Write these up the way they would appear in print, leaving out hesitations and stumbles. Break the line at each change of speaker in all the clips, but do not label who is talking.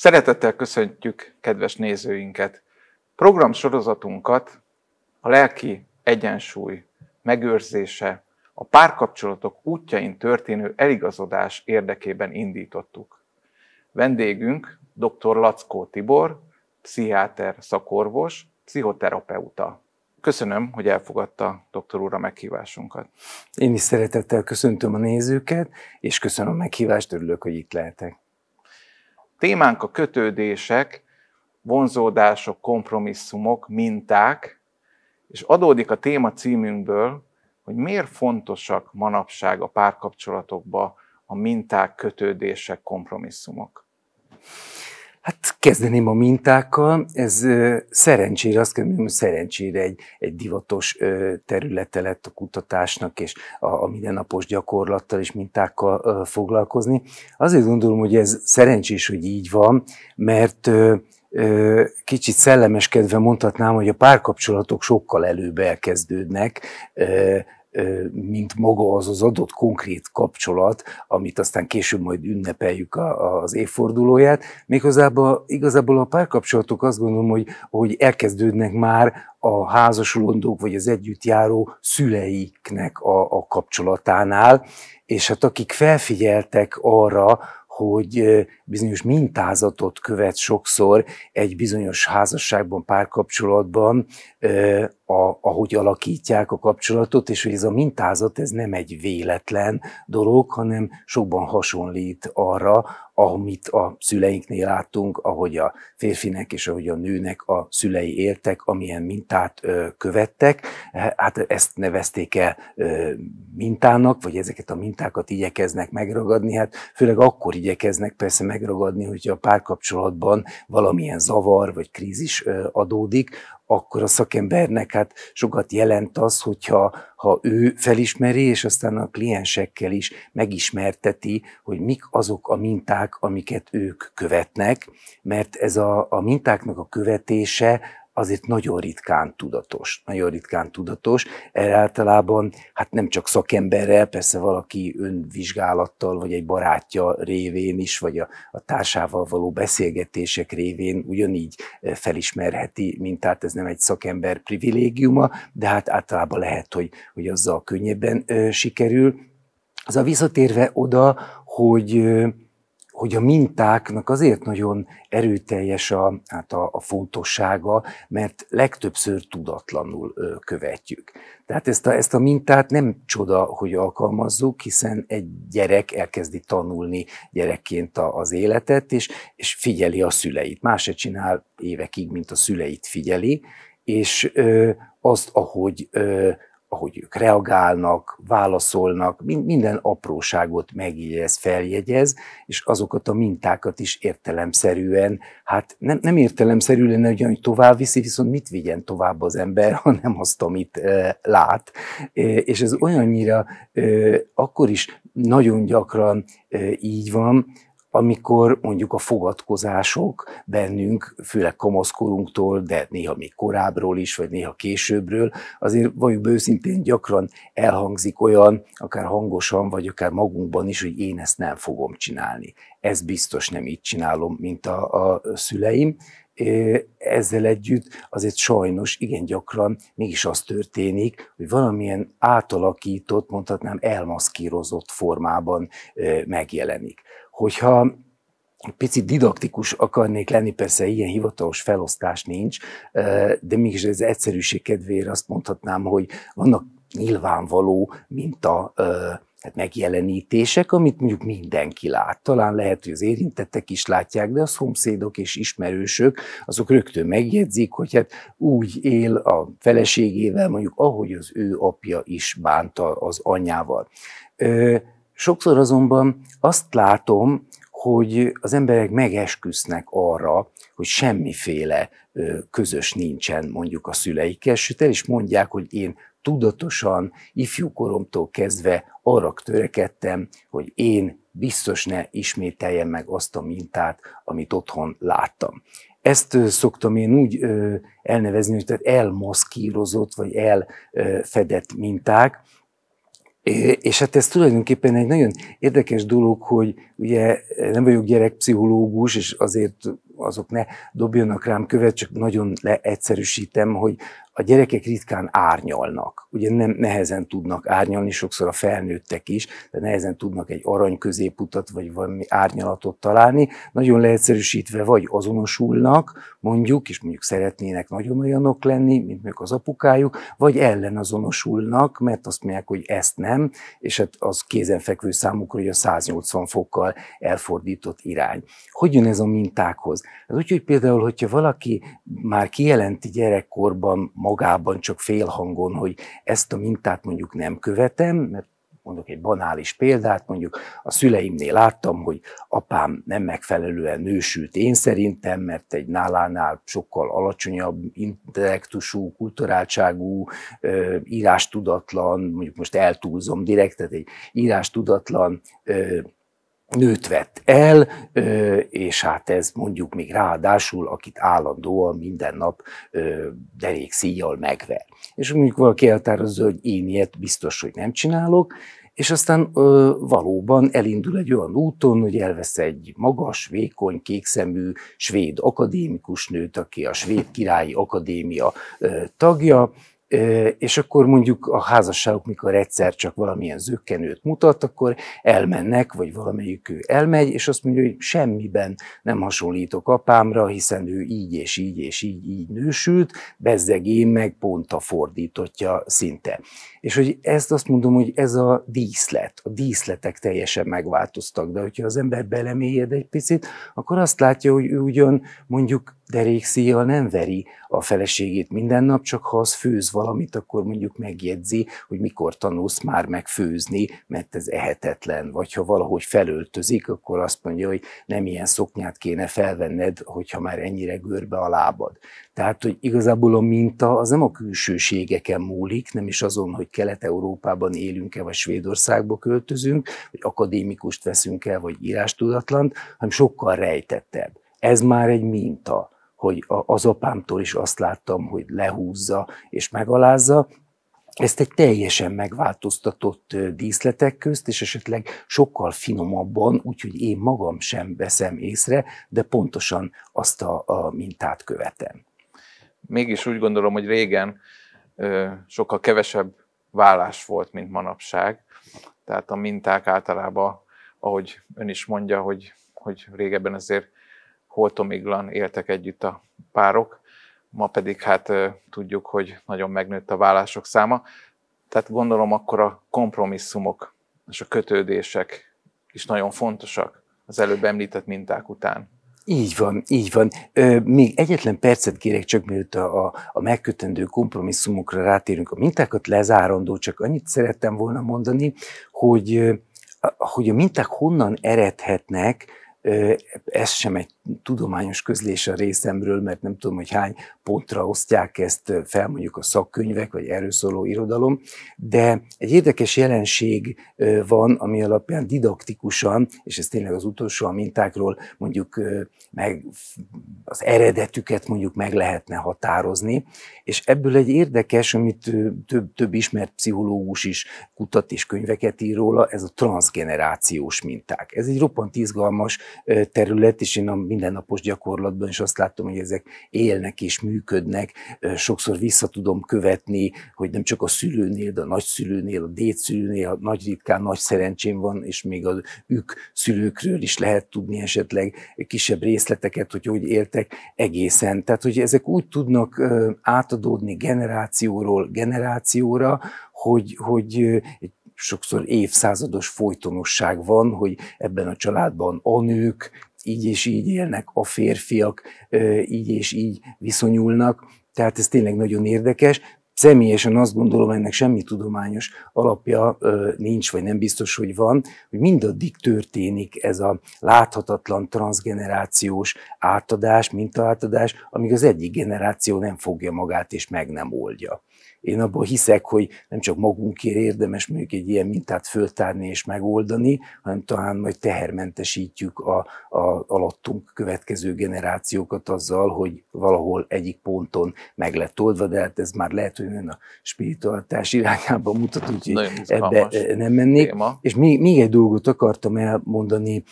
Szeretettel köszöntjük kedves nézőinket! Programsorozatunkat a lelki egyensúly megőrzése, a párkapcsolatok útjain történő eligazodás érdekében indítottuk. Vendégünk dr. Laczkó Tibor, pszichiáter szakorvos, pszichoterapeuta. Köszönöm, hogy elfogadta doktor úr a meghívásunkat.
Én is szeretettel köszöntöm a nézőket, és köszönöm a meghívást, örülök, hogy itt lehetek.
Témánk a kötődések, vonzódások, kompromisszumok, minták, és adódik a téma címünkből, hogy miért fontosak manapság a párkapcsolatokban a minták, kötődések, kompromisszumok.
Hát kezdeném a mintákkal, ez szerencsére, azt kell mondjam, hogy szerencsére egy divatos területe lett a kutatásnak, és a mindennapos gyakorlattal és mintákkal foglalkozni. Azért gondolom, hogy ez szerencsés, hogy így van, mert kicsit szellemeskedve mondhatnám, hogy a párkapcsolatok sokkal előbb elkezdődnek, mint maga az adott konkrét kapcsolat, amit aztán később majd ünnepeljük az évfordulóját. Igazából a párkapcsolatok azt gondolom, hogy elkezdődnek már a házasulódók vagy az együtt járó szüleiknek a kapcsolatánál, és hát akik felfigyeltek arra, hogy bizonyos mintázatot követ sokszor egy bizonyos házasságban, párkapcsolatban, ahogy alakítják a kapcsolatot, és hogy ez a mintázat ez nem egy véletlen dolog, hanem sokban hasonlít arra, amit a szüleinknél láttunk, ahogy a férfinek és ahogy a nőnek a szülei éltek, amilyen mintát követtek. Hát ezt nevezték el mintának, vagy ezeket a mintákat igyekeznek megragadni. Hát főleg akkor igyekeznek persze megragadni, hogyha a párkapcsolatban valamilyen zavar vagy krízis adódik, akkor a szakembernek hát sokat jelent az, hogyha ő felismeri, és aztán a kliensekkel is megismerteti, hogy mik azok a minták, amiket ők követnek, mert ez a mintáknak a követése azért nagyon ritkán tudatos. Nagyon ritkán tudatos. Erre általában hát nem csak szakemberrel, persze valaki önvizsgálattal, vagy egy barátja révén is, vagy a társával való beszélgetések révén ugyanígy felismerheti mintát. Ez nem egy szakember privilégiuma, de hát általában lehet, hogy azzal könnyebben sikerül. Az a visszatérve oda, hogy a mintáknak azért nagyon erőteljes a fontossága, mert legtöbbször tudatlanul követjük. Tehát ezt a mintát nem csoda, hogy alkalmazzuk, hiszen egy gyerek elkezdi tanulni gyerekként az életet, és figyeli a szüleit. Más se csinál évekig, mint a szüleit figyeli, és azt, ahogy ők reagálnak, válaszolnak, minden apróságot megjegyez, feljegyez, és azokat a mintákat is értelemszerűen, hát nem értelemszerű lenne, hogy tovább viszi, viszont mit vigyen tovább az ember, hanem azt, amit lát. És ez olyannyira akkor is nagyon gyakran így van, amikor mondjuk a fogadkozások bennünk, főleg kamaszkorunktól, de néha még korábbról is, vagy néha későbbről, azért valljuk be őszintén gyakran elhangzik olyan, akár hangosan, vagy akár magunkban is, hogy én ezt nem fogom csinálni. Ez biztos nem így csinálom, mint a szüleim. Ezzel együtt azért sajnos igen gyakran mégis az történik, hogy valamilyen átalakított, mondhatnám elmaszkírozott formában megjelenik. Hogyha picit didaktikus akarnék lenni, persze ilyen hivatalos felosztás nincs, de mégis ez egyszerűség kedvéért azt mondhatnám, hogy vannak nyilvánvaló megjelenítések, amit mondjuk mindenki lát. Talán lehet, hogy az érintettek is látják, de a szomszédok és ismerősök, azok rögtön megjegyzik, hogy hát úgy él a feleségével, mondjuk ahogy az ő apja is bánta az anyával. Sokszor azonban azt látom, hogy az emberek megesküsznek arra, hogy semmiféle közös nincsen mondjuk a szüleikkel, sőt el is mondják, hogy én tudatosan, ifjúkoromtól kezdve arra törekedtem, hogy én biztos ne ismételjem meg azt a mintát, amit otthon láttam. Ezt szoktam én úgy elnevezni, hogy tehát elmaszkírozott vagy elfedett minták. És hát ez tulajdonképpen egy nagyon érdekes dolog, hogy ugye nem vagyok gyerekpszichológus, és azért azok ne dobjanak rám követ, csak nagyon leegyszerűsítem, hogy a gyerekek ritkán árnyalnak. Ugye nehezen tudnak árnyalni, sokszor a felnőttek is, de nehezen tudnak egy arany középutat, vagy valami árnyalatot találni. Nagyon leegyszerűsítve vagy azonosulnak, mondjuk, és mondjuk szeretnének nagyon olyanok lenni, mint mondjuk az apukájuk, vagy ellenazonosulnak, mert azt mondják, hogy ezt nem, és hát az kézenfekvő számukra, hogy a 180 fokkal elfordított irány. Hogy jön ez a mintákhoz? Ez úgy, hogy például, hogyha valaki már kijelenti gyerekkorban magában csak félhangon, hogy ezt a mintát mondjuk nem követem, mert mondok egy banális példát, mondjuk a szüleimnél láttam, hogy apám nem megfelelően nősült én szerintem, mert egy nálánál sokkal alacsonyabb intellektusú, kulturáltságú, írástudatlan, mondjuk most eltúlzom direkt, tehát egy írástudatlan nőt vett el, és hát ez mondjuk még ráadásul, akit állandóan minden nap derék szíjjal megver. És mondjuk valaki eltározza, hogy én ilyet biztos, hogy nem csinálok, és aztán valóban elindul egy olyan úton, hogy elvesz egy magas, vékony, kékszemű svéd akadémikus nőt, aki a Svéd Királyi Akadémia tagja, és akkor mondjuk a házasságok, mikor egyszer csak valamilyen zökkenőt mutat, akkor elmennek, vagy valamelyik elmegy, és azt mondja, hogy semmiben nem hasonlítok apámra, hiszen ő így és így és így nősült, bezzeg én meg pont a fordítottja szinte. És hogy ezt azt mondom, hogy ez a díszlet, a díszletek teljesen megváltoztak, de hogyha az ember belemélyed egy picit, akkor azt látja, hogy ő ugyan mondjuk derékszíjjal nem veri a feleségét minden nap, csak ha az főz valamit, akkor mondjuk megjegyzi, hogy mikor tanulsz már megfőzni, mert ez ehetetlen. Vagy ha valahogy felöltözik, akkor azt mondja, hogy nem ilyen szoknyát kéne felvenned, hogyha már ennyire görbe a lábad. Tehát, hogy igazából a minta az nem a külsőségeken múlik, nem is azon, hogy Kelet-Európában élünk-e, vagy Svédországba költözünk, vagy akadémikust veszünk el, vagy írástudatlant, hanem sokkal rejtettebb. Ez már egy minta, hogy az apámtól is azt láttam, hogy lehúzza és megalázza. Ezt egy teljesen megváltoztatott díszletek közt, és esetleg sokkal finomabban, úgyhogy én magam sem veszem észre, de pontosan azt a mintát követem.
Mégis úgy gondolom, hogy régen sokkal kevesebb vállás volt, mint manapság. Tehát a minták általában, ahogy ön is mondja, hogy régebben azért holtomiglan éltek együtt a párok, ma pedig hát tudjuk, hogy nagyon megnőtt a vállások száma. Tehát gondolom akkor a kompromisszumok és a kötődések is nagyon fontosak az előbb említett minták után.
Így van, így van. Még egyetlen percet kérek, csak mielőtt a megkötendő kompromisszumokra rátérünk. A mintákat lezárandó, csak annyit szerettem volna mondani, hogy a minták honnan eredhetnek, ez sem egy tudományos közlés a részemről, mert nem tudom, hogy hány pontra osztják ezt fel mondjuk a szakkönyvek, vagy erről szóló irodalom, de egy érdekes jelenség van, ami alapján didaktikusan, és ez tényleg az utolsó a mintákról, mondjuk meg az eredetüket mondjuk meg lehetne határozni, és ebből egy érdekes, amit több ismert pszichológus is kutat és könyveket ír róla, ez a transzgenerációs minták. Ez egy roppant izgalmas terület, és én a mindennapos gyakorlatban is azt látom, hogy ezek élnek és működnek. Sokszor vissza tudom követni, hogy nem csak a szülőnél, de a nagyszülőnél, a dédszülőnél, a nagy ritkán nagy szerencsém van, és még az szülőkről is lehet tudni esetleg kisebb részleteket, hogy éltek egészen. Tehát, hogy ezek úgy tudnak átadódni generációról generációra, hogy sokszor évszázados folytonosság van, hogy ebben a családban a nők így és így élnek, a férfiak így és így viszonyulnak. Tehát ez tényleg nagyon érdekes. Személyesen azt gondolom, ennek semmi tudományos alapja nincs, vagy nem biztos, hogy van, hogy mindaddig történik ez a láthatatlan transzgenerációs átadás, mintaátadás, amíg az egyik generáció nem fogja magát és meg nem oldja. Én abban hiszek, hogy nem csak magunkért érdemes mondjuk egy ilyen mintát föltárni és megoldani, hanem talán majd tehermentesítjük a alattunk következő generációkat azzal, hogy valahol egyik ponton meg lett oldva, de hát ez már lehet, hogy a spiritualitás irányába mutat, úgyhogy ebbe nem mennék. Téma. És még egy dolgot akartam elmondani,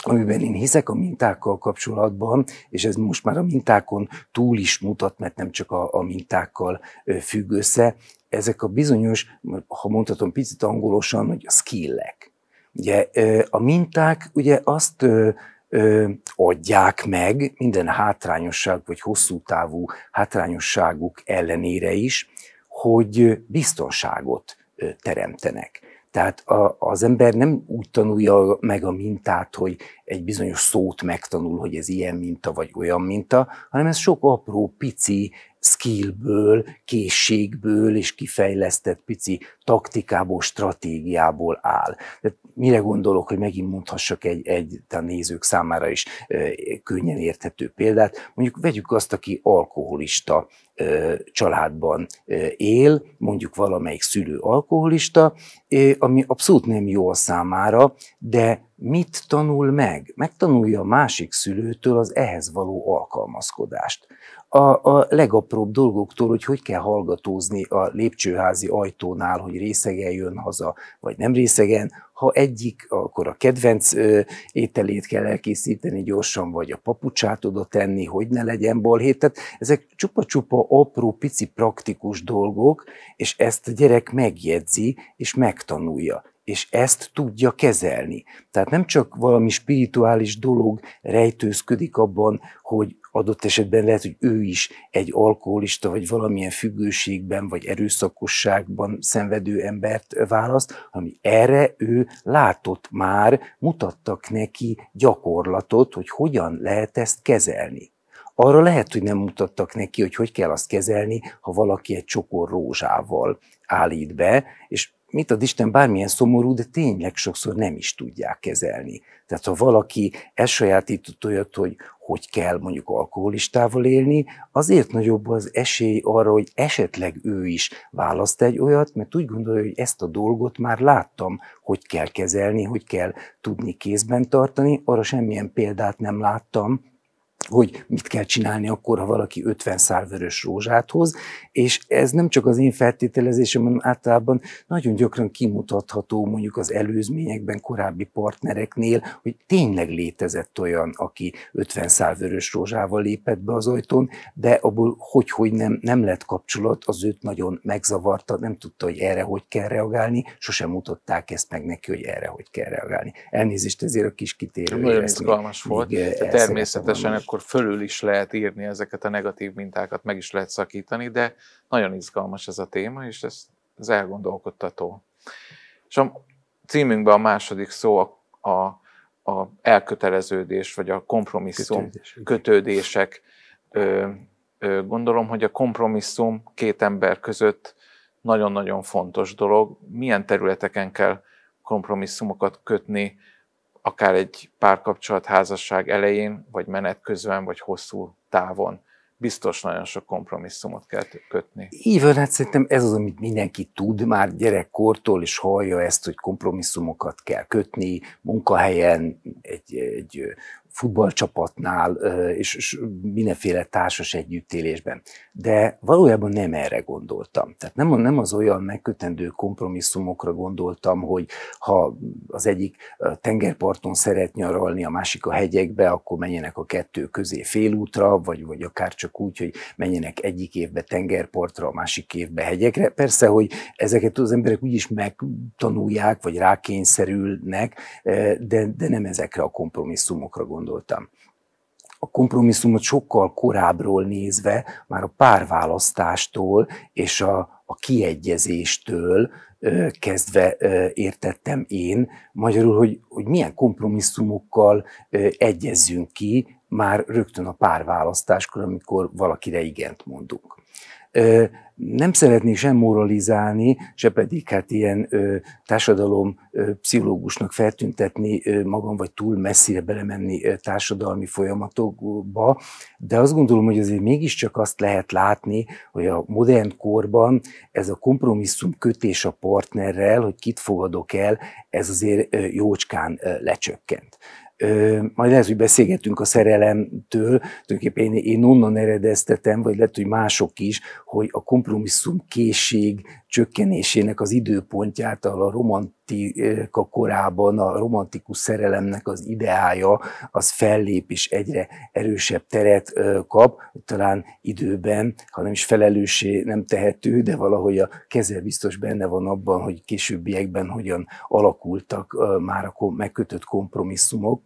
amiben én hiszek a mintákkal kapcsolatban, és ez most már a mintákon túl is mutat, mert nem csak a mintákkal függ össze, ezek a bizonyos, ha mondhatom picit angolosan, hogy a skillek. Ugye a minták ugye azt adják meg minden hátrányosság vagy hosszú távú hátrányosságuk ellenére is, hogy biztonságot teremtenek. Tehát az ember nem úgy tanulja meg a mintát, hogy egy bizonyos szót megtanul, hogy ez ilyen minta vagy olyan minta, hanem ez sok apró, pici skillből, készségből és kifejlesztett pici taktikából, stratégiából áll. Tehát mire gondolok, hogy megint mondhassak egy a nézők számára is könnyen érthető példát. Mondjuk vegyük azt, aki alkoholista családban él, mondjuk valamelyik szülő alkoholista, ami abszolút nem jó a számára, de mit tanul meg? Megtanulja a másik szülőtől az ehhez való alkalmazkodást. A legapróbb dolgoktól, hogy kell hallgatózni a lépcsőházi ajtónál, hogy részegen jön haza, vagy nem részegen. Ha egyik, akkor a kedvenc ételét kell elkészíteni gyorsan, vagy a papucsát oda tenni, hogy ne legyen balhét. Tehát ezek csupa-csupa apró, pici praktikus dolgok, és ezt a gyerek megjegyzi, és megtanulja. És ezt tudja kezelni. Tehát nem csak valami spirituális dolog rejtőzködik abban, hogy adott esetben lehet, hogy ő is egy alkoholista, vagy valamilyen függőségben, vagy erőszakosságban szenvedő embert választ, hanem erre ő látott már, mutattak neki gyakorlatot, hogy hogyan lehet ezt kezelni. Arra lehet, hogy nem mutattak neki, hogy kell azt kezelni, ha valaki egy csokor rózsával állít be, és mit ad Isten, bármilyen szomorú, de tényleg sokszor nem is tudják kezelni. Tehát ha valaki elsajátított olyat, hogy kell mondjuk alkoholistával élni, azért nagyobb az esély arra, hogy esetleg ő is választ egy olyat, mert úgy gondolja, hogy ezt a dolgot már láttam, hogy kell kezelni, hogy kell tudni kézben tartani, arra semmilyen példát nem láttam, hogy mit kell csinálni akkor, ha valaki 50 szál vörös rózsát hoz, és ez nem csak az én feltételezésem, hanem általában nagyon gyakran kimutatható mondjuk az előzményekben, korábbi partnereknél, hogy tényleg létezett olyan, aki 50 szál vörös rózsával lépett be az ajtón, de abból hogy nem lett kapcsolat, az őt nagyon megzavarta, nem tudta, hogy erre hogy kell reagálni, sosem mutatták ezt meg neki, hogy erre hogy kell reagálni. Elnézést ezért a kis kitérő.
Nagyon izgalmas volt, természetesen akkor fölül is lehet írni ezeket a negatív mintákat, meg is lehet szakítani, de nagyon izgalmas ez a téma, és ez elgondolkodtató. És a címünkben a második szó a elköteleződés, vagy a kompromisszum, kötődések. Gondolom, hogy a kompromisszum két ember között nagyon-nagyon fontos dolog. Milyen területeken kell kompromisszumokat kötni, akár egy párkapcsolat, házasság elején, vagy menet közben, vagy hosszú távon. Biztos nagyon sok kompromisszumot kell kötni.
Így van, hát szerintem ez az, amit mindenki tud már gyerekkortól, és hallja ezt, hogy kompromisszumokat kell kötni, munkahelyen, egy futballcsapatnál, és mindenféle társas együttélésben. De valójában nem erre gondoltam. Tehát nem az olyan megkötendő kompromisszumokra gondoltam, hogy ha az egyik tengerparton szeret nyaralni, a másik a hegyekbe, akkor menjenek a kettő közé félútra, vagy akár csak úgy, hogy menjenek egyik évbe tengerpartra, a másik évbe hegyekre. Persze, hogy ezeket az emberek úgyis megtanulják, vagy rákényszerülnek, de nem ezekre a kompromisszumokra gondoltam. A kompromisszumot sokkal korábbról nézve, már a párválasztástól és a kiegyezéstől kezdve értettem én, magyarul, hogy milyen kompromisszumokkal egyezzünk ki már rögtön a párválasztáskor, amikor valakire igent mondunk. nem szeretnék sem moralizálni, se pedig hát ilyen társadalom pszichológusnak feltüntetni magam, vagy túl messzire belemenni társadalmi folyamatokba, de azt gondolom, hogy azért mégiscsak azt lehet látni, hogy a modern korban ez a kompromisszum kötés a partnerrel, hogy kit fogadok el, ez azért jócskán lecsökkent. Majd lehet, hogy beszélgetünk a szerelemtől, tulajdonképpen én onnan eredeztetem, vagy lehet, hogy mások is, hogy a kompromisszum készség csökkenésének az időpontját, a romantika korában a romantikus szerelemnek az ideája, az fellép és egyre erősebb teret kap, talán időben, ha nem is felelőssé nem tehető, de valahogy a keze biztos benne van abban, hogy későbbiekben hogyan alakultak már a megkötött kompromisszumok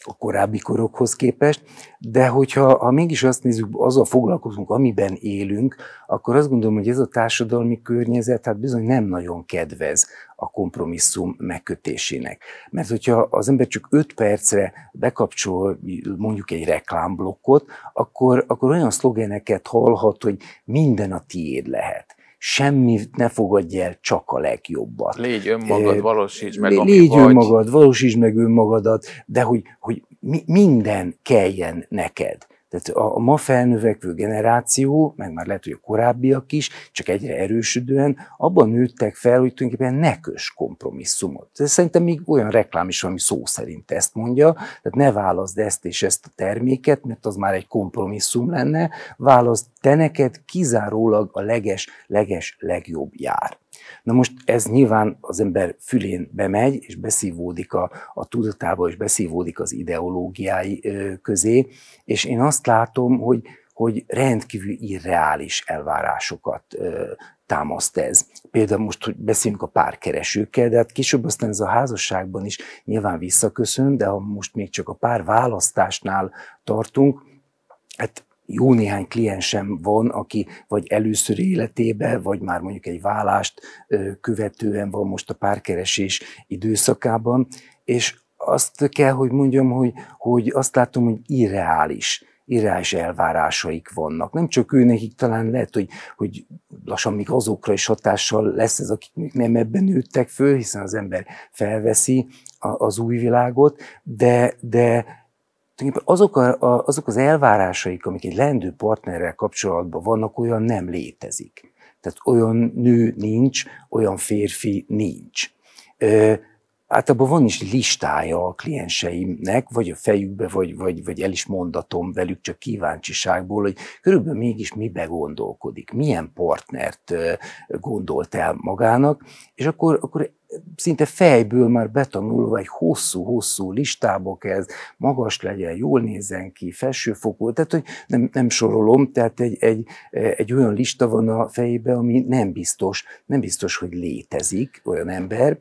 a korábbi korokhoz képest, de hogyha mégis azt nézzük, azzal foglalkozunk, amiben élünk, akkor azt gondolom, hogy ez a társadalmi környezet hát bizony nem nagyon kedvez a kompromisszum megkötésének. Mert hogyha az ember csak 5 percre bekapcsol mondjuk egy reklámblokkot, akkor olyan szlogeneket hallhat, hogy minden a tiéd lehet. Semmit ne fogadj el, csak a legjobbat.
Légy önmagad, valósítsd meg, ami
légy
vagy.
Önmagad, valósítsd meg önmagadat, de hogy minden kelljen neked. Tehát a ma felnövekvő generáció, meg már lehet, hogy a korábbiak is, csak egyre erősödően, abban nőttek fel, hogy tulajdonképpen ne köss kompromisszumot. De szerintem még olyan reklám is, ami szó szerint ezt mondja, tehát ne válaszd ezt és ezt a terméket, mert az már egy kompromisszum lenne, válaszd te neked kizárólag a leges legjobb jár. Na most ez nyilván az ember fülén bemegy, és beszívódik a tudatába, és beszívódik az ideológiái közé, és én azt látom, hogy rendkívül irreális elvárásokat támaszt ez. Például most, hogy beszélünk a párkeresőkkel, de hát később aztán ez a házasságban is nyilván visszaköszön, de ha most még csak a párválasztásnál tartunk, hát jó néhány kliensem van, aki vagy először életében, vagy már mondjuk egy válást követően van most a párkeresés időszakában, és azt kell, hogy mondjam, hogy azt látom, hogy irreális elvárásaik vannak. Nem csak ő, nekik talán lehet, hogy lassan még azokra is hatással lesz ez, akik még nem ebben nőttek föl, hiszen az ember felveszi az új világot, de azok az elvárásaik, amik egy leendő partnerrel kapcsolatban vannak, olyan nem létezik. Tehát olyan nő nincs, olyan férfi nincs. Általában van is listája a klienseimnek, vagy a fejükbe, vagy el is mondatom velük csak kíváncsiságból, hogy körülbelül mégis mibe gondolkodik, milyen partnert gondolt el magának, és akkor szinte fejből már betanulva egy hosszú listába kezd, magas legyen, jól nézzen ki, felsőfokú, tehát hogy nem sorolom, tehát egy olyan lista van a fejében, ami nem biztos, hogy létezik olyan ember.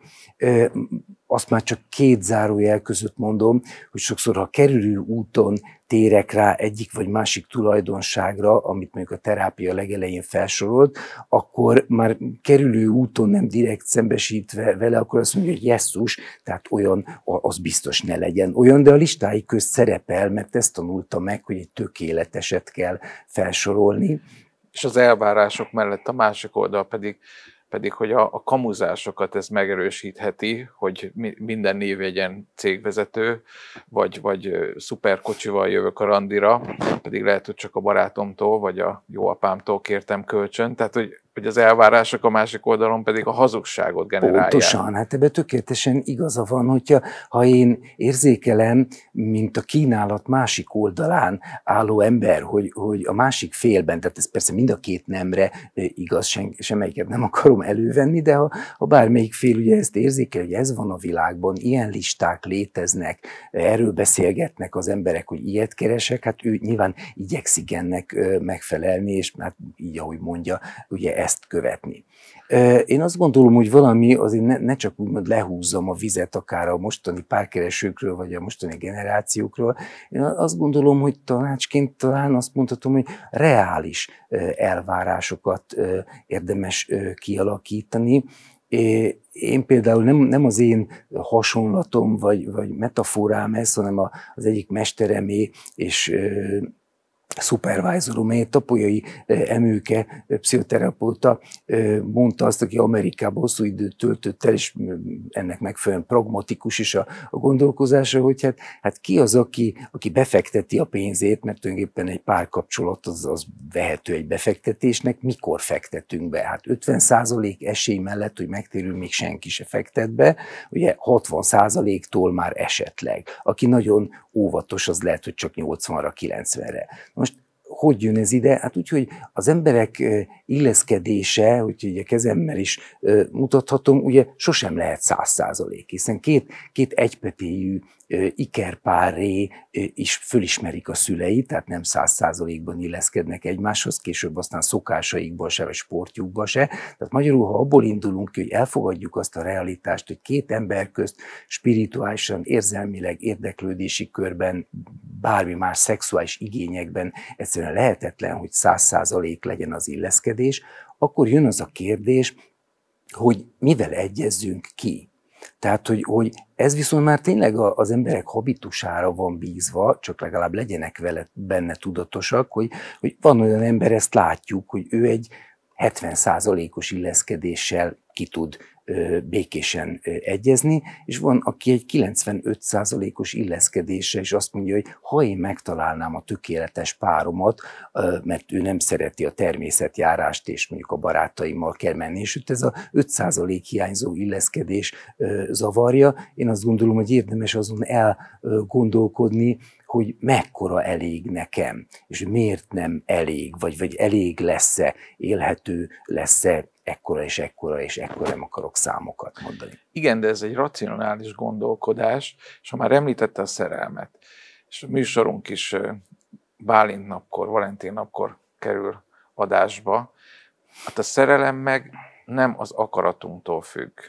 Azt már csak 2 zárójel között mondom, hogy sokszor, ha kerülő úton térek rá egyik vagy másik tulajdonságra, amit mondjuk a terápia legelején felsorolt, akkor már kerülő úton nem direkt szembesítve vele, akkor azt mondja, hogy jesszus, tehát olyan, az biztos ne legyen olyan, de a listái közt szerepel, mert ezt tanulta meg, hogy egy tökéleteset kell felsorolni.
És az elvárások mellett a másik oldal pedig hogy a kamuzásokat ez megerősítheti, hogy minden névjegyen cégvezető, vagy szuperkocsival jövök a randira, pedig lehet, hogy csak a barátomtól, vagy a jó apámtól kértem kölcsön. Tehát, hogy az elvárások a másik oldalon pedig a hazugságot generálják.
Pontosan, hát ebben tökéletesen igaza van, ha én érzékelem, mint a kínálat másik oldalán álló ember, hogy a másik félben, tehát ez persze mind a 2 nemre igaz, semmelyiket nem akarom elővenni, de ha bármelyik fél ugye ezt érzékel, hogy ez van a világban, ilyen listák léteznek, erről beszélgetnek az emberek, hogy ilyet keresek, hát ő nyilván igyekszik ennek megfelelni, és hát így, ahogy mondja, ugye ezt követni. Én azt gondolom, hogy valami azért ne csak úgymond lehúzzam a vizet akár a mostani párkeresőkről, vagy a mostani generációkról. Én azt gondolom, hogy tanácsként talán azt mondhatom, hogy reális elvárásokat érdemes kialakítani. Én például nem az én hasonlatom, vagy metaforám ez, hanem az egyik mesteremé, és szupervájzoromé, Tapolyai Emőke pszichoterapeuta mondta azt, aki Amerikában hosszú időt töltött el, és ennek megfelelően pragmatikus is a gondolkozása, hogy hát ki az, aki befekteti a pénzét, mert tulajdonképpen egy párkapcsolat az vehető egy befektetésnek, mikor fektetünk be? Hát 50% esély mellett, hogy megtérül, még senki se fektet be, ugye 60%-tól már esetleg. Aki nagyon óvatos, az lehet, hogy csak 80-ra, 90-re. Most hogy jön ez ide? Hát úgy, hogy az emberek illeszkedése, úgyhogy ugye kezemmel is mutathatom, ugye sosem lehet 100%, hiszen két egypetéjű ikerpárré is fölismerik a szülei, tehát nem 100%-ban illeszkednek egymáshoz, később aztán szokásaikban se, vagy sportjukban se. Tehát magyarul, ha abból indulunk ki, hogy elfogadjuk azt a realitást, hogy két ember közt spirituálisan, érzelmileg, érdeklődési körben, bármi más szexuális igényekben egyszerűen lehetetlen, hogy 100% legyen az illeszkedés, akkor jön az a kérdés, hogy mivel egyezzünk ki. Tehát, hogy ez viszont már tényleg az emberek habitusára van bízva, csak legalább legyenek benne tudatosak, hogy van olyan ember, ezt látjuk, hogy ő egy 70%-os illeszkedéssel ki tud békésen egyezni, és van, aki egy 95%-os illeszkedéssel is azt mondja, hogy ha én megtalálnám a tökéletes páromat, mert ő nem szereti a természetjárást, és mondjuk a barátaimmal kell menni, és őt ez a 5% hiányzó illeszkedés zavarja. Én azt gondolom, hogy érdemes azon elgondolkodni, hogy mekkora elég nekem, és miért nem elég, vagy elég lesz-e, élhető lesz-e, ekkora és ekkora, és ekkora, nem akarok számokat mondani.
Igen, de ez egy racionális gondolkodás, és ha már említette a szerelmet, és a műsorunk is Bálint napkor, Valentin napkor kerül adásba, hát a szerelem meg nem az akaratunktól függ.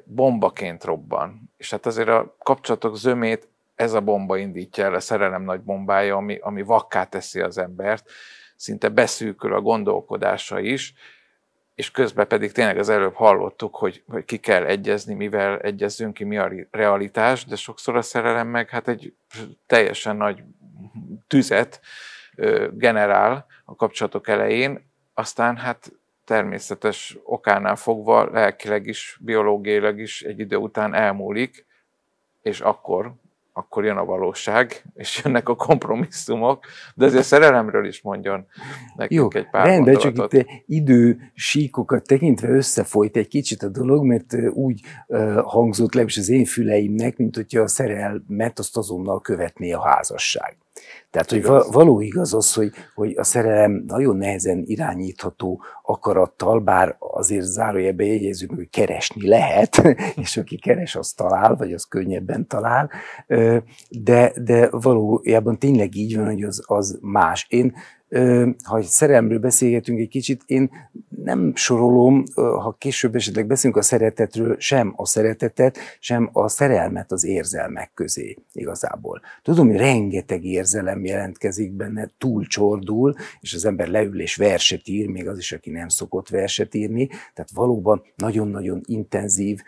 Bombaként robban. És hát azért a kapcsolatok zömét ez a bomba indítja el, a szerelem nagy bombája, ami vakká teszi az embert, szinte beszűkül a gondolkodása is, és közben pedig tényleg az előbb hallottuk, hogy ki kell egyezni, mivel egyezzünk ki, mi a realitás, de sokszor a szerelem meg hát egy teljesen nagy tüzet generál a kapcsolatok elején, aztán hát természetes okánál fogva lelkileg is, biológiailag is egy idő után elmúlik, és akkor jön a valóság, és jönnek a kompromisszumok, de azért szerelemről is mondjon nekünk egy pár gondolatot.
Csak itt idősíkokat tekintve összefolyt egy kicsit a dolog, mert úgy hangzott le is az én füleimnek, mint hogyha a szerelmet azt azonnal követné a házasság. Tehát, hogy való igaz az, hogy a szerelem nagyon nehezen irányítható akarattal, bár azért zárójelben jegyezzük, hogy keresni lehet, és aki keres, az talál, vagy az könnyebben talál, de valójában tényleg így van, hogy az más. Ha szerelemről beszélgetünk egy kicsit, én nem sorolom, ha később esetleg beszélünk a szeretetről, sem a szeretetet, sem a szerelmet az érzelmek közé igazából. Tudom, hogy rengeteg érzelem jelentkezik benne, túlcsordul, és az ember leül és verset ír, még az is, aki nem szokott verset írni, tehát valóban nagyon-nagyon intenzív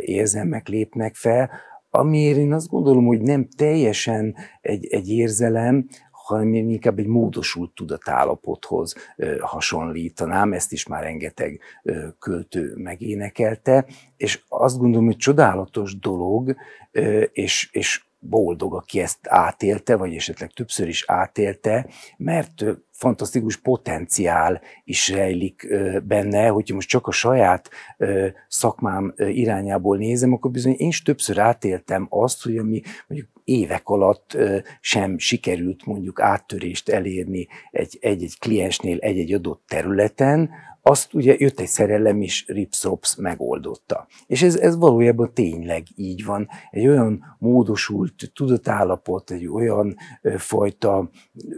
érzelmek lépnek fel, amiért én azt gondolom, hogy nem teljesen egy érzelem, hanem inkább egy módosult tudatállapothoz hasonlítanám, ezt is már rengeteg költő megénekelte, és azt gondolom, hogy csodálatos dolog, és boldog, aki ezt átélte, vagy esetleg többször is átélte, mert fantasztikus potenciál is rejlik benne, hogyha most csak a saját szakmám irányából nézem, akkor bizony én is többször átéltem azt, hogy ami mondjuk évek alatt sem sikerült mondjuk áttörést elérni egy kliensnél egy adott területen, azt ugye jött egy szerelem is, rips-rops megoldotta. És ez valójában tényleg így van. Egy olyan módosult tudatállapot, egy olyan fajta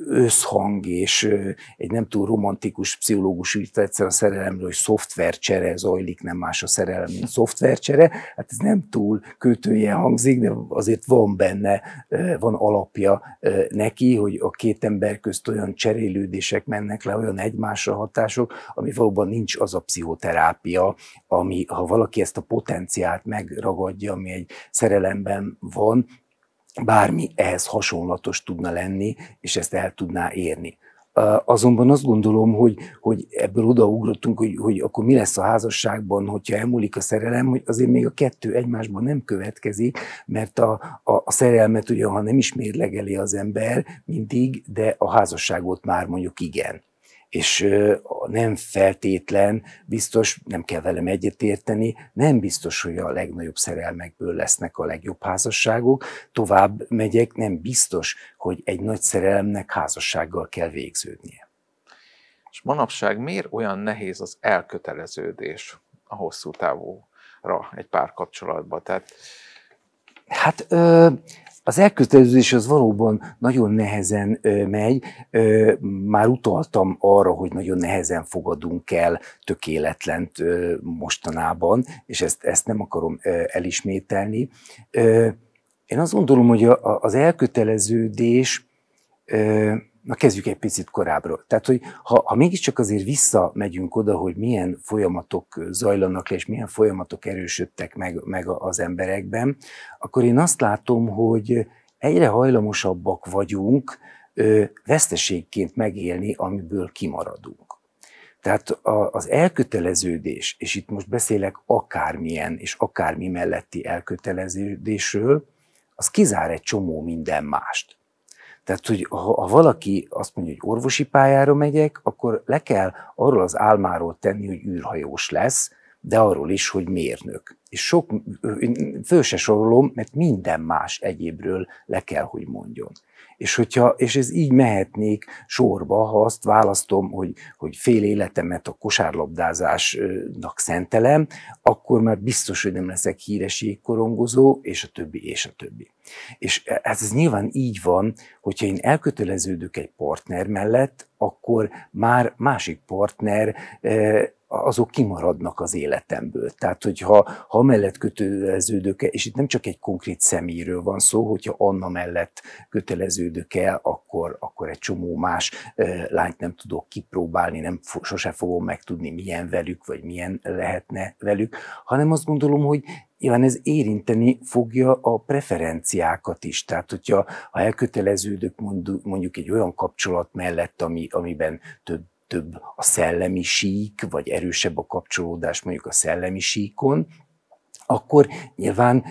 összhang, és egy nem túl romantikus pszichológus írta egyszer a szerelemről, hogy szoftvercsere zajlik, nem más a szerelem, mint szoftvercsere. Hát ez nem túl költőjen hangzik, de azért van benne, van alapja neki, hogy a két ember közt olyan cserélődések mennek le, olyan egymásra hatások, ami valóban nincs az a pszichoterápia, ami, ha valaki ezt a potenciált megragadja, ami egy szerelemben van, bármi ehhez hasonlatos tudna lenni, és ezt el tudná érni. Azonban azt gondolom, hogy ebből odaugrottunk, hogy akkor mi lesz a házasságban, hogyha elmúlik a szerelem, hogy azért még a kettő egymásban nem következik, mert a szerelmet ugye, ha nem is mérlegeli az ember mindig, de a házasságot már mondjuk igen. És nem feltétlen biztos, nem kell velem egyetérteni, nem biztos, hogy a legnagyobb szerelmekből lesznek a legjobb házasságok. Tovább megyek, nem biztos, hogy egy nagy szerelemnek házassággal kell végződnie.
És manapság miért olyan nehéz az elköteleződés a hosszú távúra egy párkapcsolatban?
Hát az elköteleződés az valóban nagyon nehezen megy. Már utaltam arra, hogy nagyon nehezen fogadunk el tökéletlent mostanában, és ezt nem akarom elismételni. Én azt gondolom, hogy az elköteleződés, na kezdjük egy picit korábbról. Tehát, hogy ha mégiscsak azért visszamegyünk oda, hogy milyen folyamatok zajlanak le, és milyen folyamatok erősödtek meg az emberekben, akkor én azt látom, hogy egyre hajlamosabbak vagyunk veszteségként megélni, amiből kimaradunk. Tehát az elköteleződés, és itt most beszélek akármilyen és akármi melletti elköteleződésről, az kizár egy csomó minden mást. Tehát, hogy ha valaki azt mondja, hogy orvosi pályára megyek, akkor le kell arról az álmáról tenni, hogy űrhajós lesz, de arról is, hogy mérnök. És föl se sorolom, mert minden más egyébről le kell, hogy mondjon. És ez így mehetnék sorba, ha azt választom, hogy fél életemet a kosárlabdázásnak szentelem, akkor már biztos, hogy nem leszek híres jégkorongozó, és a többi, és a többi. És ez nyilván így van, hogyha én elköteleződök egy partner mellett, akkor már másik partner azok kimaradnak az életemből. Tehát, hogyha mellett köteleződök el, és itt nem csak egy konkrét személyről van szó, hogyha Anna mellett köteleződök el, akkor egy csomó más lányt nem tudok kipróbálni, sose fogom megtudni, milyen velük, vagy milyen lehetne velük, hanem azt gondolom, hogy nyilván ez érinteni fogja a preferenciákat is. Tehát, hogyha elköteleződök mondjuk egy olyan kapcsolat mellett, amiben több a szellemi sík, vagy erősebb a kapcsolódás mondjuk a szellemi síkon, akkor nyilván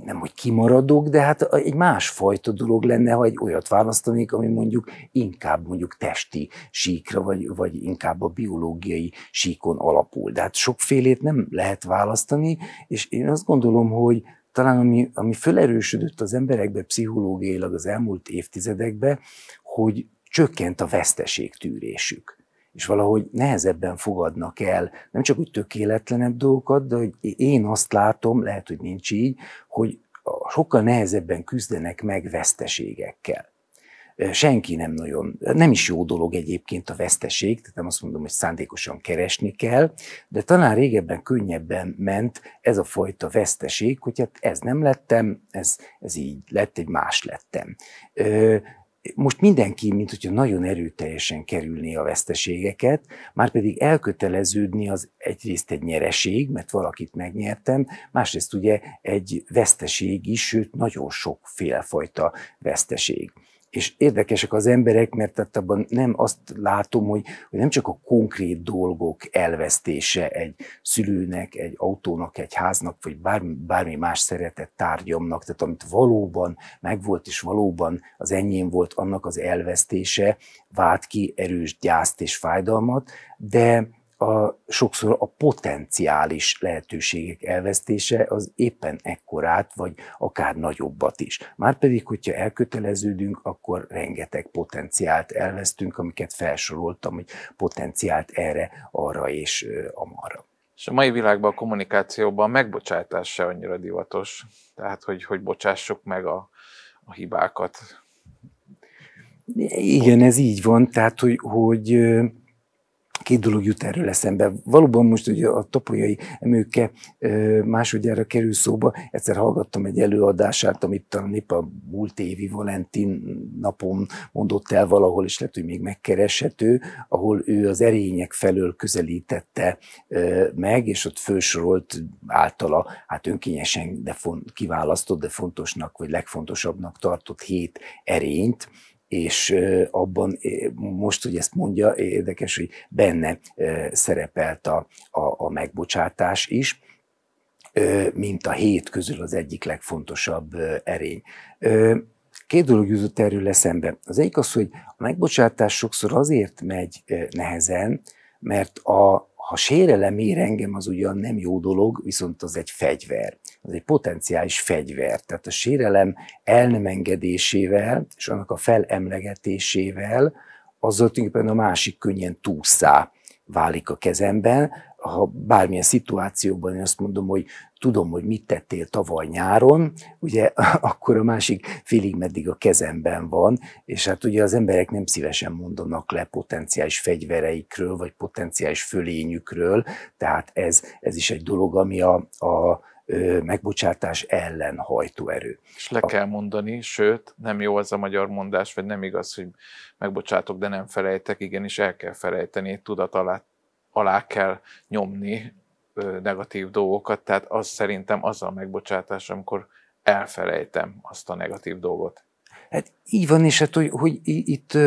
nem, hogy kimaradok, de hát egy másfajta dolog lenne, ha egy olyat választanék, ami inkább testi síkra, vagy inkább a biológiai síkon alapul. De hát sokfélét nem lehet választani, és én azt gondolom, hogy talán ami felerősödött az emberekbe pszichológiailag az elmúlt évtizedekben, hogy csökkent a veszteségtűrésük. És valahogy nehezebben fogadnak el nem csak úgy tökéletlenebb dolgokat, de hogy én azt látom, lehet, hogy nincs így, hogy sokkal nehezebben küzdenek meg veszteségekkel. Senki nem is jó dolog egyébként a veszteség, tehát nem azt mondom, hogy szándékosan keresni kell, de talán régebben könnyebben ment ez a fajta veszteség, hogy hát ez nem lettem, ez így lett, egy más lettem. Most mindenki, mint hogyha nagyon erőteljesen kerülné a veszteségeket, márpedig elköteleződni az egyrészt egy nyereség, mert valakit megnyertem, másrészt ugye egy veszteség is, sőt nagyon sokfélefajta veszteség. És érdekesek az emberek, mert abban nem azt látom, hogy nem csak a konkrét dolgok elvesztése egy szülőnek, egy autónak, egy háznak, vagy bármi más szeretett tárgyamnak, tehát amit valóban megvolt és valóban az enyém volt, annak az elvesztése vált ki erős gyászt és fájdalmat, de sokszor a potenciális lehetőségek elvesztése az éppen ekkorát, vagy akár nagyobbat is. Márpedig, hogyha elköteleződünk, akkor rengeteg potenciált elvesztünk, amiket felsoroltam, hogy potenciált erre, arra és amarra.
És a mai világban, a kommunikációban a megbocsátás se annyira divatos. Tehát, hogy bocsássuk meg a hibákat.
Igen, ez így van. Tehát, hogy Két dolog jut erről eszembe. Valóban most ugye a Topolyai Emőke másodjára kerül szóba. Egyszer hallgattam egy előadását, amit talán épp a múlt évi Valentin napon mondott el valahol, és lehet, hogy még megkereshető, ahol ő az erények felől közelítette meg, és ott felsorolt általa hát önkényesen kiválasztott, de fontosnak, vagy legfontosabbnak tartott 7 erényt, és abban most, hogy ezt mondja, érdekes, hogy benne szerepelt a megbocsátás is, mint a 7 közül az egyik legfontosabb erény. Két dolog jutott erről eszembe. Az egyik az, hogy a megbocsátás sokszor azért megy nehezen, mert ha sérelem ér engem, az ugyan nem jó dolog, viszont az egy fegyver. Az egy potenciális fegyver. Tehát a sérelem el nem engedésével, és annak a felemlegetésével, azzal tulajdonképpen a másik könnyen túlszá válik a kezemben. Ha bármilyen szituációban én azt mondom, hogy tudom, hogy mit tettél tavaly nyáron, ugye akkor a másik félig meddig a kezemben van, és hát ugye az emberek nem szívesen mondanak le potenciális fegyvereikről, vagy potenciális fölényükről, tehát ez is egy dolog, ami a megbocsátás ellen hajtóerő.
És le kell mondani, sőt, nem jó az a magyar mondás, vagy nem igaz, hogy megbocsátok, de nem felejtek, igenis el kell felejteni, tudat alá kell nyomni negatív dolgokat, tehát az szerintem az a megbocsátás, amikor elfelejtem azt a negatív dolgot.
Hát így van, és hát, hogy itt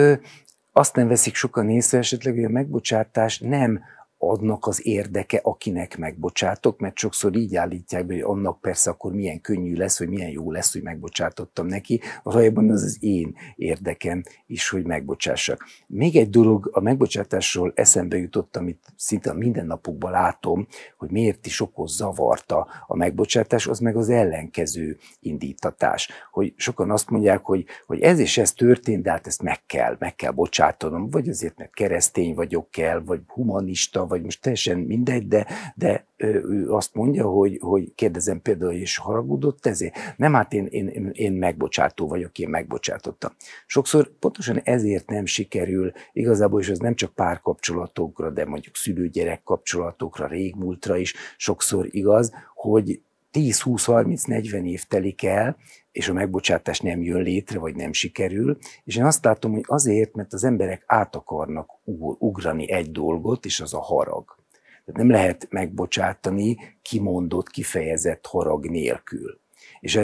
azt nem veszik sokan észre esetleg, hogy a megbocsátás nem adnak az érdeke, akinek megbocsátok, mert sokszor így állítják be, hogy annak persze akkor milyen könnyű lesz, vagy milyen jó lesz, hogy megbocsátottam neki, valójában az én érdekem is, hogy megbocsássak. Még egy dolog a megbocsátásról eszembe jutott, amit szinte a mindennapokban látom, hogy miért is okoz zavart a megbocsátás, az meg az ellenkező indítatás. Hogy sokan azt mondják, hogy ez és ez történt, de hát ezt meg kell bocsátanom, vagy azért, mert keresztény vagyok kell, vagy humanista, vagy most teljesen mindegy, de ő azt mondja, hogy kérdezem például, és haragudott ezért? Nem, hát én megbocsátó vagyok, én megbocsátottam. Sokszor pontosan ezért nem sikerül, igazából is az nem csak párkapcsolatokra, de mondjuk szülő-gyerek kapcsolatokra, régmúltra is sokszor igaz, hogy 10-20-30-40 év telik el, és a megbocsátás nem jön létre, vagy nem sikerül, és én azt látom, hogy azért, mert az emberek át akarnak ugrani egy dolgot, és az a harag. Tehát nem lehet megbocsátani kimondott, kifejezett harag nélkül. És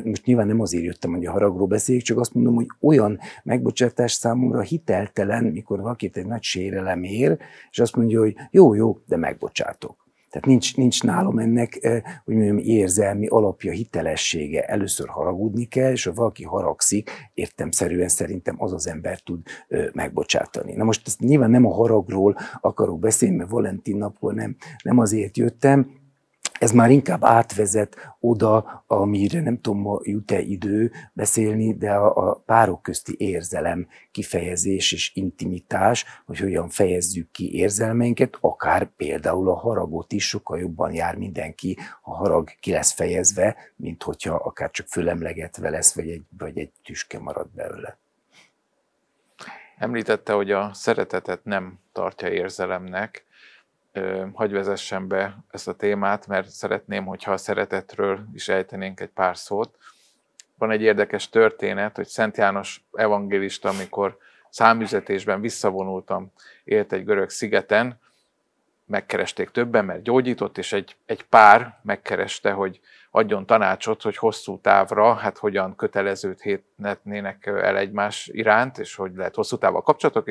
most nyilván nem azért jöttem, hogy a haragról beszéljük, csak azt mondom, hogy olyan megbocsátás számomra hiteltelen, mikor valakit egy nagy sérelem ér, és azt mondja, hogy jó, de megbocsátok. Tehát nincs nálam ennek, hogy mondjam, érzelmi alapja, hitelessége. Először haragudni kell, és ha valaki haragszik, értelemszerűen szerintem az az ember tud megbocsátani. Na most ezt nyilván nem a haragról akarok beszélni, mert Valentin napról nem azért jöttem, ez már inkább átvezet oda, amire nem tudom, ma jut-e idő beszélni, de a párok közti érzelem kifejezés és intimitás, hogy hogyan fejezzük ki érzelmeinket, akár például a haragot is sokkal jobban jár mindenki, ha harag ki lesz fejezve, mint hogyha akár csak fölemlegetve lesz, vagy egy tüske marad belőle.
Említette, hogy a szeretetet nem tartja érzelemnek. Hagy vezessen be ezt a témát, mert szeretném, hogyha a szeretetről is ejtenénk egy pár szót. Van egy érdekes történet, hogy Szent János evangélista, amikor számüzetésben visszavonultam, élt egy görög szigeten, megkeresték többen, mert gyógyított, és egy pár megkereste, hogy adjon tanácsot, hogy hosszú távra, hát hogyan köteleződhetnének el egymás iránt, és hogy lehet hosszú távon a kapcsolatok,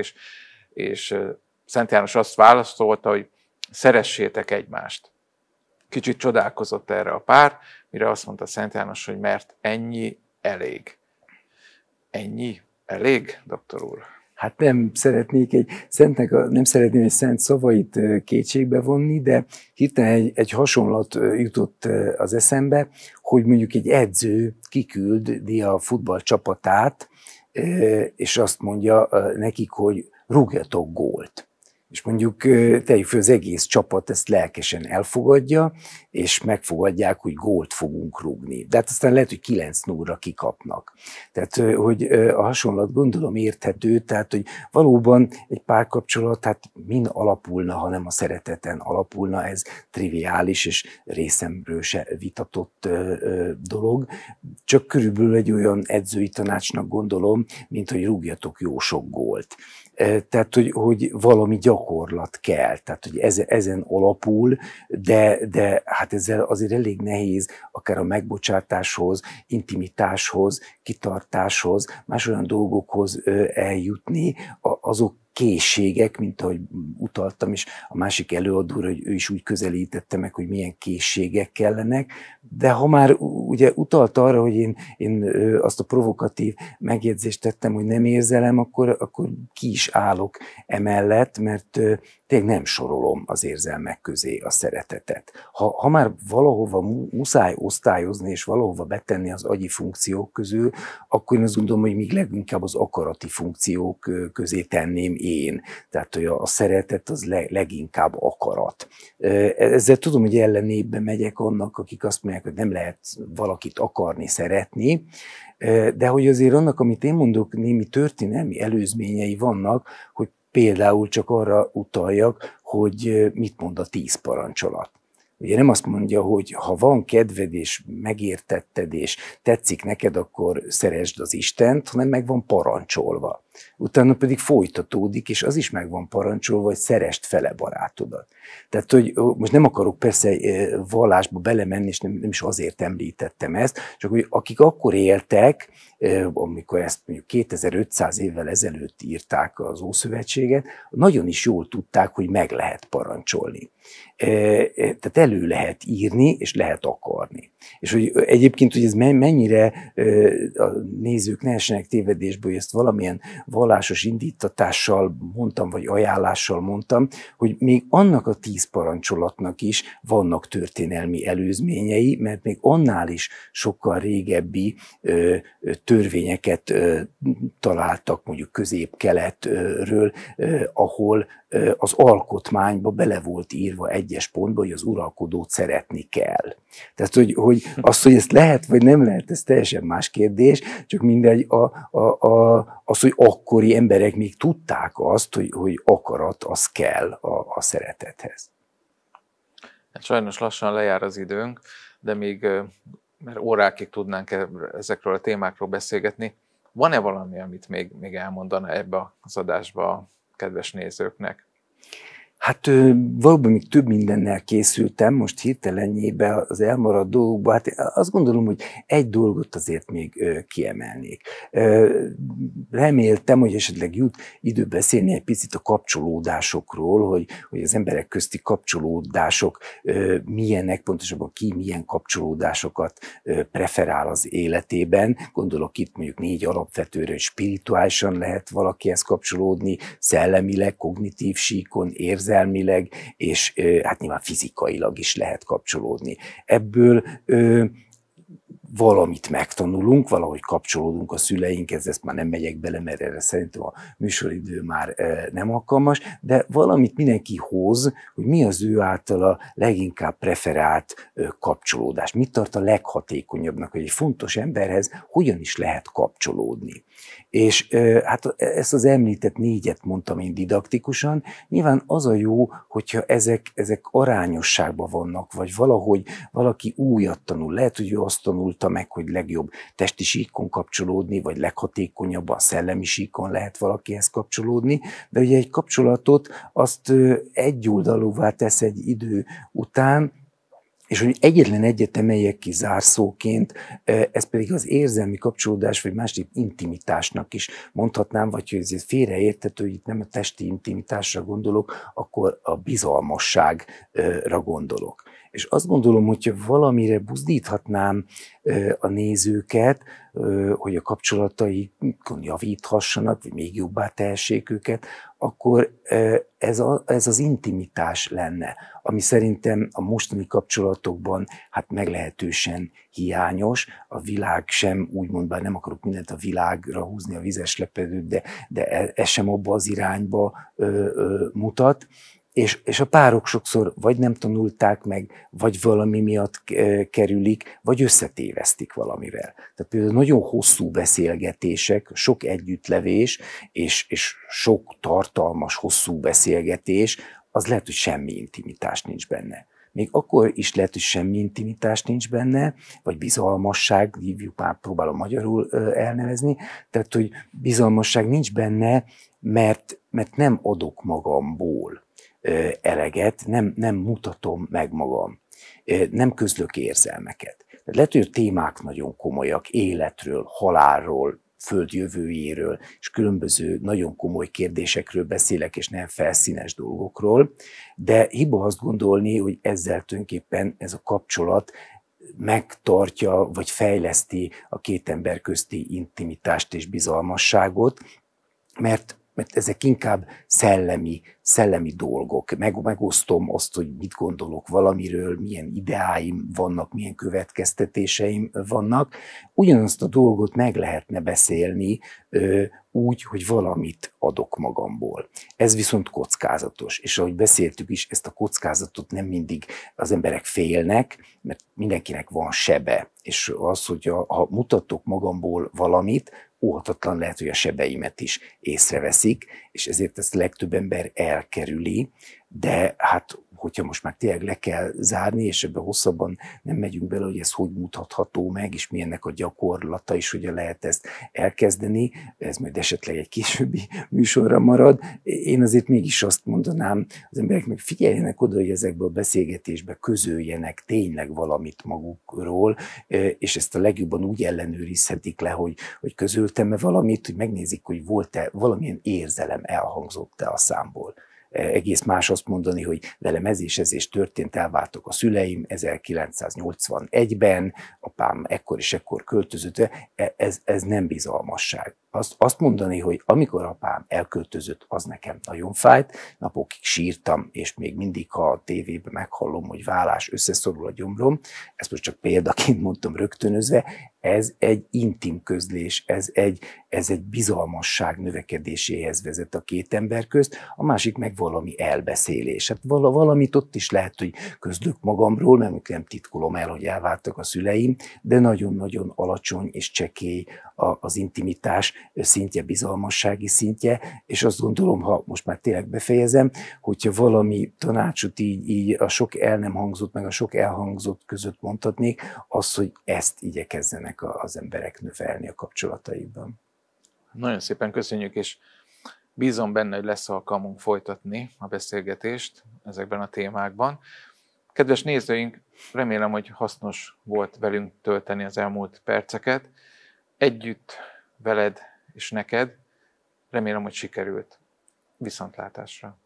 és Szent János azt válaszolta, hogy szeressétek egymást. Kicsit csodálkozott erre a pár, mire azt mondta Szent János, hogy mert ennyi elég. Ennyi elég, doktor úr?
Hát nem szeretném egy szent szavait kétségbe vonni, de hirtelen egy hasonlat jutott az eszembe, hogy mondjuk egy edző kiküldi a futballcsapatát, és azt mondja nekik, hogy rúgjatok gólt. És mondjuk tegyük föl, az egész csapat ezt lelkesen elfogadja, és megfogadják, hogy gólt fogunk rúgni. De hát aztán lehet, hogy 9-0-ra kikapnak. Tehát, hogy a hasonlat gondolom érthető, tehát, hogy valóban egy párkapcsolat, hát min alapulna, ha nem a szereteten alapulna, ez triviális és részemről se vitatott dolog. Csak körülbelül egy olyan edzői tanácsnak gondolom, mint hogy rúgjatok jó sok gólt. Tehát, hogy valami gyakorlat kell, tehát, hogy ezen alapul, de hát ezzel azért elég nehéz akár a megbocsátáshoz, intimitáshoz, kitartáshoz, más olyan dolgokhoz eljutni, azok készségek, mint ahogy utaltam is a másik előadóra, hogy ő is úgy közelítette meg, hogy milyen készségek kellenek, de ha már ugye utalt arra, hogy én azt a provokatív megjegyzést tettem, hogy nem érzelem, akkor ki is állok emellett, mert tényleg nem sorolom az érzelmek közé a szeretetet. Ha már valahova muszáj osztályozni, és valahova betenni az agyi funkciók közül, akkor én azt gondolom, hogy még leginkább az akarati funkciók közé tenném én. Tehát, hogy a szeretet az leginkább akarat. Ezzel tudom, hogy ellenében megyek annak, akik azt mondják, hogy nem lehet valakit akarni, szeretni, de hogy azért annak, amit én mondok, némi történelmi előzményei vannak, hogy például csak arra utaljak, hogy mit mond a 10 parancsolat. Ugye nem azt mondja, hogy ha van kedved és megértetted és tetszik neked, akkor szeresd az Istent, hanem meg van parancsolva. Utána pedig folytatódik, és az is meg van parancsolva, hogy szeresd fele barátodat. Tehát, hogy most nem akarok persze vallásba belemenni, és nem is azért említettem ezt, csak hogy akik akkor éltek, amikor ezt mondjuk 2500 évvel ezelőtt írták az Ószövetséget, nagyon is jól tudták, hogy meg lehet parancsolni. Tehát elő lehet írni, és lehet akarni. És hogy egyébként, hogy ez mennyire a nézők ne essenek tévedésből, hogy ezt valamilyen vallásos indítatással mondtam, vagy ajánlással mondtam, hogy még annak a 10 parancsolatnak is vannak történelmi előzményei, mert még annál is sokkal régebbi törvényeket találtak mondjuk Közép-Keletről, ahol az alkotmányba bele volt írva egyes pontba, hogy az uralkodót szeretni kell. Tehát, hogy az, hogy ezt lehet vagy nem lehet, ez teljesen más kérdés, csak mindegy, az, hogy akkori emberek még tudták azt, hogy akarat az kell a szeretethez.
Hát sajnos lassan lejár az időnk, de még, mert órákig tudnánk ezekről a témákról beszélgetni, van-e valami, amit még elmondana ebbe az adásba a kedves nézőknek?
Hát valóban még több mindennel készültem, most hirtelenjében az elmaradt dolgokban, hát azt gondolom, hogy egy dolgot azért még kiemelnék. Reméltem, hogy esetleg jut idő beszélni egy picit a kapcsolódásokról, hogy az emberek közti kapcsolódások milyenek, pontosabban ki milyen kapcsolódásokat preferál az életében. Gondolok itt mondjuk 4 alapvetőre, hogy spirituálisan lehet valakihez kapcsolódni, szellemileg, kognitív síkon, érzelmileg, és hát nyilván fizikailag is lehet kapcsolódni. Ebből valamit megtanulunk, valahogy kapcsolódunk a szüleinkhez, ezt már nem megyek bele, mert erre szerintem a műsoridő már nem alkalmas, de valamit mindenki hoz, hogy mi az ő általa leginkább preferált kapcsolódás. Mit tart a leghatékonyabbnak, hogy egy fontos emberhez hogyan is lehet kapcsolódni. És hát ezt az említett 4-et mondtam én didaktikusan, nyilván az a jó, hogyha ezek arányosságban vannak, vagy valahogy valaki újat tanul. Lehet, hogy ő azt tanulta meg, hogy legjobb testi síkon kapcsolódni, vagy leghatékonyabban szellemi síkon lehet valakihez kapcsolódni, de ugye egy kapcsolatot azt egyoldalúvá tesz egy idő után, és hogy egyetlen egyet emeljek ki zárszóként, ez pedig az érzelmi kapcsolódás, vagy másképp intimitásnak is mondhatnám, vagy hogy ez félreérthető, hogy itt nem a testi intimitásra gondolok, akkor a bizalmasságra gondolok. És azt gondolom, hogyha valamire buzdíthatnám a nézőket, hogy a kapcsolataikon javíthassanak, vagy még jobbá tehessék őket, akkor ez az intimitás lenne, ami szerintem a mostani kapcsolatokban hát meglehetősen hiányos. A világ sem, úgymond, bár nem akarok mindent a világra húzni a vizes lepedőt, de ez sem abba az irányba mutat. És a párok sokszor vagy nem tanulták meg, vagy valami miatt kerülik, vagy összetévesztik valamivel. Tehát például nagyon hosszú beszélgetések, sok együttlevés, és sok tartalmas, hosszú beszélgetés, az lehet, hogy semmi intimitás nincs benne. Még akkor is lehet, hogy semmi intimitás nincs benne, vagy bizalmasság, hívjuk már, próbálom magyarul elnevezni, tehát, hogy bizalmasság nincs benne, mert nem adok magamból eleget, nem mutatom meg magam, nem közlök érzelmeket. Lehet, hogy a témák nagyon komolyak, életről, halálról, föld jövőjéről, és különböző nagyon komoly kérdésekről beszélek, és nem felszínes dolgokról, de hiba azt gondolni, hogy ezzel tulajdonképpen ez a kapcsolat megtartja, vagy fejleszti a két ember közti intimitást és bizalmasságot, mert ezek inkább szellemi dolgok. Megosztom azt, hogy mit gondolok valamiről, milyen ideáim vannak, milyen következtetéseim vannak. Ugyanazt a dolgot meg lehetne beszélni úgy, hogy valamit adok magamból. Ez viszont kockázatos, és ahogy beszéltük is, ezt a kockázatot nem mindig az emberek félnek, mert mindenkinek van sebe, és az, hogy ha mutatok magamból valamit, óhatatlan lehet, hogy a sebeimet is észreveszik, és ezért ezt a legtöbb ember elkerüli, de hát hogyha most már tényleg le kell zárni, és ebben hosszabban nem megyünk bele, hogy ez hogy mutatható meg, és milyennek a gyakorlata is, hogyan lehet ezt elkezdeni, ez majd esetleg egy későbbi műsorra marad. Én azért mégis azt mondanám, az emberek meg figyeljenek oda, hogy ezekből a beszélgetésbe közöljenek tényleg valamit magukról, és ezt a legjobban úgy ellenőrizhetik le, hogy közöltem-e valamit, hogy megnézik, hogy volt-e valamilyen érzelem elhangzott-e a számból. Egész más azt mondani, hogy velem ez és történt, elváltak a szüleim 1981-ben, apám ekkor és ekkor költözött, ez nem bizalmasság. Azt mondani, hogy amikor apám elköltözött, az nekem nagyon fájt, napokig sírtam, és még mindig, ha a tévében meghallom, hogy vállás, összeszorul a gyomrom, ezt most csak példaként mondtam rögtönözve, ez egy intim közlés, ez egy bizalmasság növekedéséhez vezet a két ember közt, a másik meg valami elbeszélés. Hát valamit ott is lehet, hogy közlök magamról, mert nem titkolom el, hogy elváltak a szüleim, de nagyon-nagyon alacsony és csekély az intimitás szintje, bizalmassági szintje, és azt gondolom, ha most már tényleg befejezem, hogyha valami tanácsot így a sok el nem hangzott, meg a sok elhangzott között mondhatnék, az, hogy ezt igyekezzenek az emberek növelni a kapcsolataikban.
Nagyon szépen köszönjük, és bízom benne, hogy lesz alkalmunk folytatni a beszélgetést ezekben a témákban. Kedves nézőink, remélem, hogy hasznos volt velünk tölteni az elmúlt perceket. Együtt, veled és neked. Remélem, hogy sikerült. Viszontlátásra!